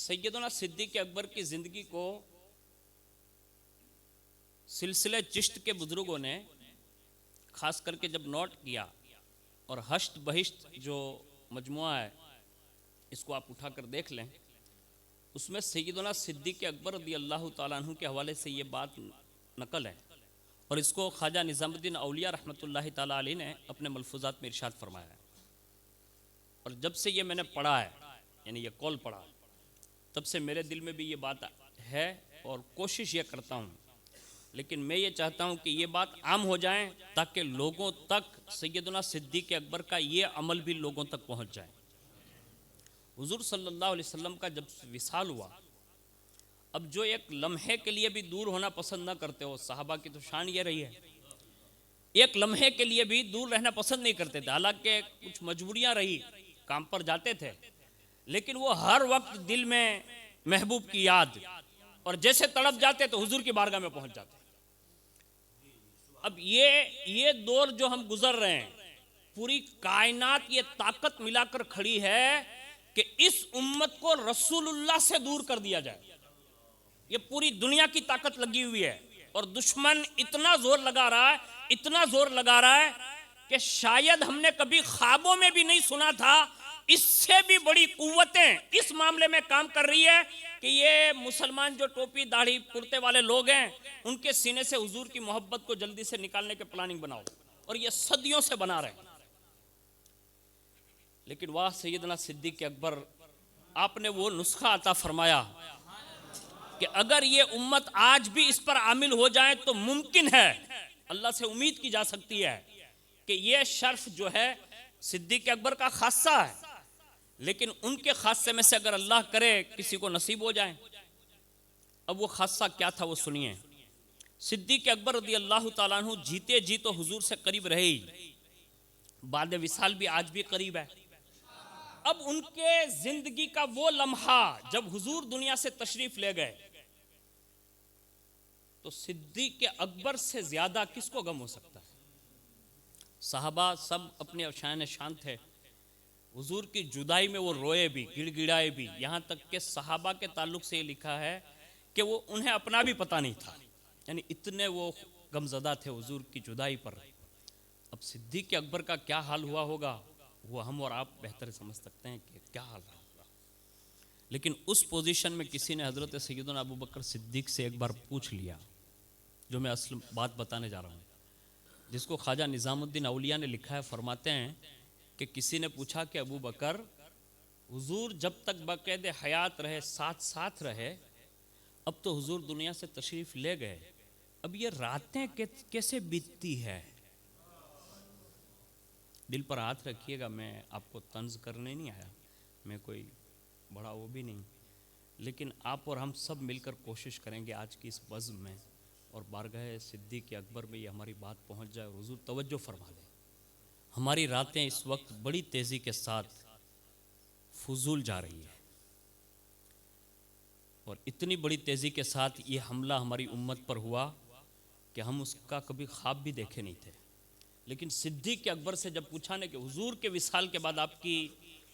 سیدنا صدیق اکبر کی زندگی کو سلسلہ چشت کے بزرگوں نے خاص کر کے جب نوٹ کیا، اور ہشت بہشت جو مجموعہ ہے اس کو آپ اٹھا کر دیکھ لیں، اس میں سیدنا صدیق اکبر رضی اللہ تعالیٰ عنہ کے حوالے سے یہ بات نقل ہے، اور اس کو خواجہ نظام الدین اولیاء رحمۃ اللہ تعالیٰ علیہ نے اپنے ملفوظات میں ارشاد فرمایا ہے۔ اور جب سے یہ میں نے پڑھا ہے، یعنی یہ قول پڑھا، تب سے میرے دل میں بھی یہ بات ہے، اور کوشش یہ کرتا ہوں، لیکن میں یہ چاہتا ہوں کہ یہ بات عام ہو جائیں تاکہ لوگوں تک سیدنا صدیق اکبر کا یہ عمل بھی لوگوں تک پہنچ جائے۔ حضور صلی اللہ علیہ وسلم کا جب وصال ہوا، اب جو ایک لمحے کے لیے بھی دور ہونا پسند نہ کرتے ہو، صحابہ کی تو شان یہ رہی ہے، ایک لمحے کے لیے بھی دور رہنا پسند نہیں کرتے تھے، حالانکہ کچھ مجبوریاں رہی، کام پر جاتے تھے، لیکن وہ ہر وقت دل میں محبوب کی یاد، اور جیسے تڑپ جاتے تو حضور کی بارگاہ میں پہنچ جاتے۔ اب یہ دور جو ہم گزر رہے ہیں، پوری کائنات یہ طاقت ملا کر کھڑی ہے کہ اس امت کو رسول اللہ سے دور کر دیا جائے، یہ پوری دنیا کی طاقت لگی ہوئی ہے، اور دشمن اتنا زور لگا رہا ہے، اتنا زور لگا رہا ہے کہ شاید ہم نے کبھی خوابوں میں بھی نہیں سنا تھا، اس سے بھی بڑی قوتیں اس معاملے میں کام کر رہی ہے کہ یہ مسلمان جو ٹوپی داڑھی کرتے والے لوگ ہیں، ان کے سینے سے حضور کی محبت کو جلدی سے نکالنے کے پلاننگ بناؤ، اور یہ صدیوں سے بنا رہے ہیں۔ لیکن واہ سیدنا صدیق اکبر، آپ نے وہ نسخہ عطا فرمایا کہ اگر یہ امت آج بھی اس پر عامل ہو جائے تو ممکن ہے، اللہ سے امید کی جا سکتی ہے کہ یہ شرف جو ہے صدیق اکبر کا خاصہ ہے، لیکن ان کے خاصے میں سے اگر اللہ کرے کسی کو نصیب ہو جائے۔ اب وہ خاصہ کیا تھا وہ سنیے۔ صدیق اکبر رضی اللہ تعالیٰ عنہ جیتے جی تو حضور سے قریب رہے ہی، بعد وصال بھی آج بھی قریب ہے۔ اب ان کے زندگی کا وہ لمحہ جب حضور دنیا سے تشریف لے گئے، تو صدیق اکبر سے زیادہ کس کو غم ہو سکتا ہے؟ صحابہ سب اپنے شان شان تھے، حضور کی جدائی میں وہ روئے بھی، گڑ گڑائے بھی، یہاں تک کہ صحابہ کے تعلق سے یہ لکھا ہے کہ وہ انہیں اپنا بھی پتہ نہیں تھا، یعنی اتنے وہ غمزدہ تھے حضور کی جدائی پر۔ اب صدیق اکبر کا کیا حال ہوا ہوگا وہ ہم اور آپ بہتر سمجھ سکتے ہیں کہ کیا حال رہا ہوگا۔ لیکن اس پوزیشن میں کسی نے حضرت سیدنا ابو بکر صدیق سے ایک بار پوچھ لیا، جو میں اصل بات بتانے جا رہا ہوں، جس کو خواجہ نظام الدین اولیاء نے لکھا ہے، فرماتے ہیں کہ کسی نے پوچھا کہ ابو بکر، حضور جب تک بقید حیات رہے، ساتھ ساتھ رہے، اب تو حضور دنیا سے تشریف لے گئے، اب یہ راتیں کیسے بیتتی ہے؟ دل پر ہاتھ رکھیے گا، میں آپ کو طنز کرنے نہیں آیا، میں کوئی بڑا وہ بھی نہیں، لیکن آپ اور ہم سب مل کر کوشش کریں گے آج کی اس بزم میں اور بارگاہ صدیق اکبر میں یہ ہماری بات پہنچ جائے، اور حضور توجہ فرما دیں۔ ہماری راتیں اس وقت بڑی تیزی کے ساتھ فضول جا رہی ہے، اور اتنی بڑی تیزی کے ساتھ یہ حملہ ہماری امت پر ہوا کہ ہم اس کا کبھی خواب بھی دیکھے نہیں تھے۔ لیکن صدیق اکبر سے جب پوچھا نے کہ حضور کے وصال کے بعد آپ کی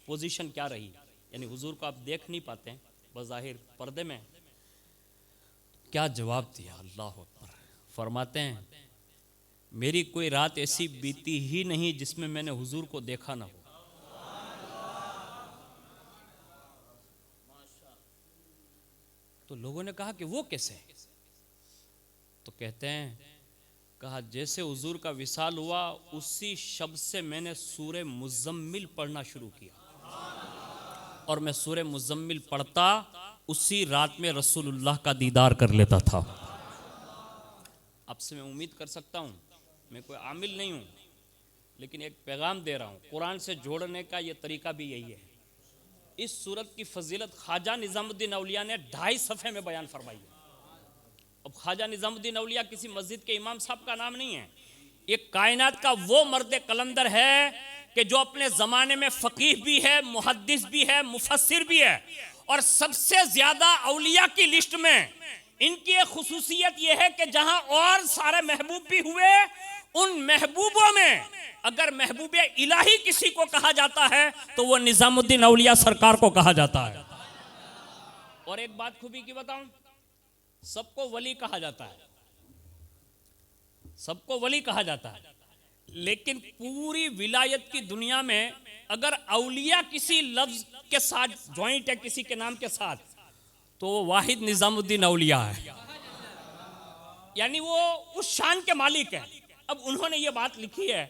پوزیشن کیا رہی، یعنی حضور کو آپ دیکھ نہیں پاتے ہیں بظاہر پردے میں، کیا جواب دیا؟ اللہ اکبر۔ فرماتے ہیں میری کوئی رات ایسی بیتی ہی نہیں جس میں نے حضور کو دیکھا نہ ہو۔ تو لوگوں نے کہا کہ وہ کیسے؟ تو کہتے ہیں، کہا جیسے حضور کا وصال ہوا اسی شب سے میں نے سورہ مزمل پڑھنا شروع کیا، اور میں سورہ مزمل پڑھتا اسی رات میں رسول اللہ کا دیدار کر لیتا تھا۔ اب سے میں امید کر سکتا ہوں، میں کوئی عامل نہیں ہوں، لیکن ایک پیغام دے رہا ہوں، قرآن سے جوڑنے کا یہ طریقہ بھی یہی ہے۔ اس سورت کی فضیلت خواجہ نظام الدین اولیاء نے 2.5 صفحے میں بیان فرمائی ہے۔ اب خواجہ نظام الدین اولیاء کسی مسجد کے امام صاحب کا نام نہیں ہے، ایک کائنات کا وہ مرد قلندر ہے کہ جو اپنے زمانے میں فقیہ بھی ہے، محدث بھی ہے، مفسر بھی ہے، اور سب سے زیادہ اولیاء کی لسٹ میں ان کی ایک خصوصیت یہ ہے کہ جہاں اور سارے محبوب بھی ہوئے، ان محبوبوں میں اگر محبوب الہی کسی کو کہا جاتا ہے تو وہ نظام الدین اولیاء سرکار کو کہا جاتا ہے۔ اور ایک بات خوبی کی بتاؤں، سب کو ولی کہا جاتا ہے، سب کو ولی کہا جاتا ہے، لیکن پوری ولایت کی دنیا میں اگر اولیاء کسی لفظ کے ساتھ جوائنٹ ہے کسی کے نام کے ساتھ تو وہ واحد نظام الدین اولیاء ہے، یعنی وہ اس شان کے مالک ہیں۔ اب انہوں نے یہ بات لکھی ہے،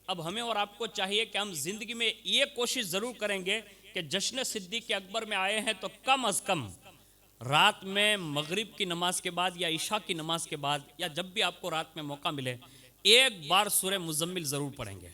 اب ہمیں اور آپ کو چاہیے کہ ہم زندگی میں یہ کوشش ضرور کریں گے کہ جشن صدیق اکبر میں آئے ہیں تو کم از کم رات میں مغرب کی نماز کے بعد یا عشاء کی نماز کے بعد یا جب بھی آپ کو رات میں موقع ملے ایک بار سورہ مزمل ضرور پڑھیں گے۔